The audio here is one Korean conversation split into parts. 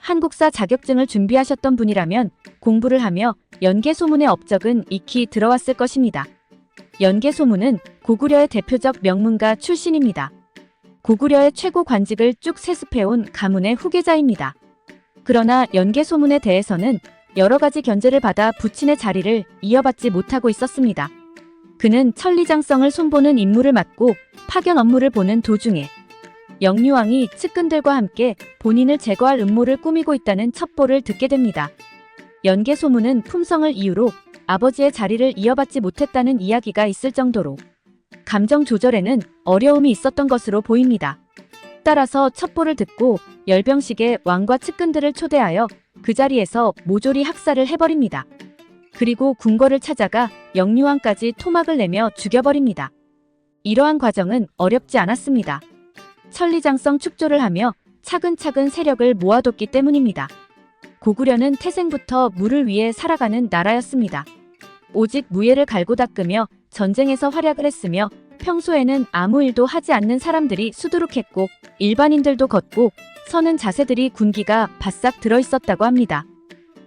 한국사 자격증을 준비하셨던 분이라면 공부를 하며 연개소문의 업적은 익히 들어왔을 것입니다. 연개소문은 고구려의 대표적 명문가 출신입니다. 고구려의 최고 관직을 쭉 세습해온 가문의 후계자입니다. 그러나 연개소문에 대해서는 여러 가지 견제를 받아 부친의 자리를 이어받지 못하고 있었습니다. 그는 천리장성을 손보는 임무를 맡고 파견 업무를 보는 도중에 영유왕이 측근들과 함께 본인을 제거할 음모를 꾸미고 있다는 첩보를 듣게 됩니다. 연개소문은 품성을 이유로 아버지의 자리를 이어받지 못했다는 이야기가 있을 정도로 감정 조절에는 어려움이 있었던 것으로 보입니다. 따라서 첩보를 듣고 열병식에 왕과 측근들을 초대하여 그 자리에서 모조리 학살을 해버립니다. 그리고 궁궐을 찾아가 영유왕까지 토막을 내며 죽여버립니다. 이러한 과정은 어렵지 않았습니다. 천리장성 축조를 하며 차근차근 세력을 모아뒀기 때문입니다. 고구려는 태생부터 물을 위해 살아가는 나라였습니다. 오직 무예를 갈고 닦으며 전쟁에서 활약을 했으며 평소에는 아무 일도 하지 않는 사람들이 수두룩했고 일반인들도 걷고 서는 자세들이 군기가 바싹 들어있었다고 합니다.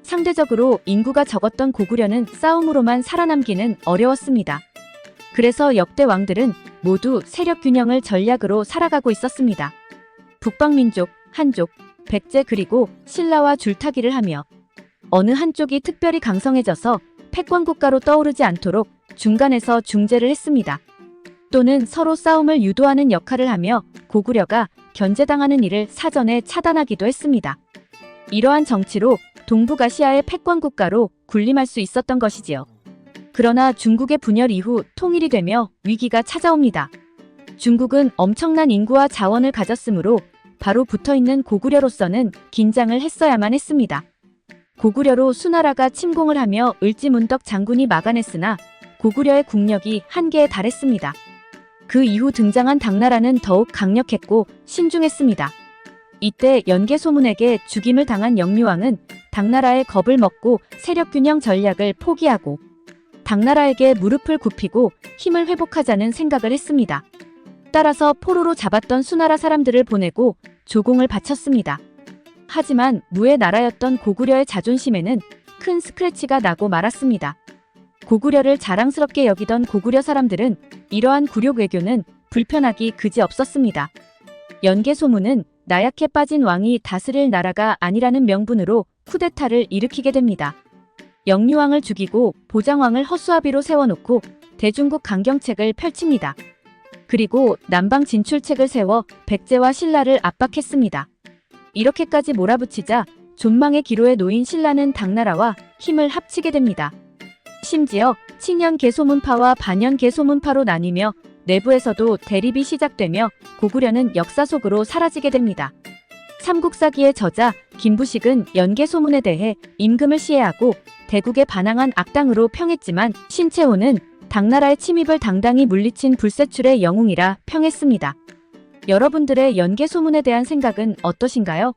상대적으로 인구가 적었던 고구려는 싸움으로만 살아남기는 어려웠습니다. 그래서 역대 왕들은 모두 세력 균형을 전략으로 살아가고 있었습니다. 북방민족, 한족, 백제 그리고 신라와 줄타기를 하며 어느 한쪽이 특별히 강성해져서 패권국가로 떠오르지 않도록 중간에서 중재를 했습니다. 또는 서로 싸움을 유도하는 역할을 하며 고구려가 견제당하는 일을 사전에 차단하기도 했습니다. 이러한 정치로 동북아시아의 패권국가로 군림할 수 있었던 것이지요. 그러나 중국의 분열 이후 통일이 되며 위기가 찾아옵니다. 중국은 엄청난 인구와 자원을 가졌으므로 바로 붙어있는 고구려로서는 긴장을 했어야만 했습니다. 고구려로 수나라가 침공을 하며 을지문덕 장군이 막아냈으나 고구려의 국력이 한계에 달했습니다. 그 이후 등장한 당나라는 더욱 강력했고 신중했습니다. 이때 연개소문에게 죽임을 당한 영유왕은 당나라의 겁을 먹고 세력균형 전략을 포기하고 당나라에게 무릎을 굽히고 힘을 회복하자는 생각을 했습니다. 따라서 포로로 잡았던 수나라 사람들을 보내고 조공을 바쳤습니다. 하지만 무의 나라였던 고구려의 자존심에는 큰 스크래치가 나고 말았습니다. 고구려를 자랑스럽게 여기던 고구려 사람들은 이러한 굴욕 외교는 불편하기 그지없었습니다. 연개소문은 나약해 빠진 왕이 다스릴 나라가 아니라는 명분으로 쿠데타를 일으키게 됩니다. 영유왕을 죽이고 보장왕을 허수아비로 세워놓고 대중국 강경책을 펼칩니다. 그리고 남방 진출책을 세워 백제와 신라를 압박했습니다. 이렇게까지 몰아붙이자 존망의 기로에 놓인 신라는 당나라와 힘을 합치게 됩니다. 심지어 칭연 개소문파와 반연 개소문파로 나뉘며 내부에서도 대립이 시작되며 고구려는 역사 속으로 사라지게 됩니다. 삼국사기의 저자 김부식은 연개소문에 대해 임금을 시해하고 대국에 반항한 악당으로 평했지만 신채호는 당나라의 침입을 당당히 물리친 불세출의 영웅이라 평했습니다. 여러분들의 연개소문에 대한 생각은 어떠신가요?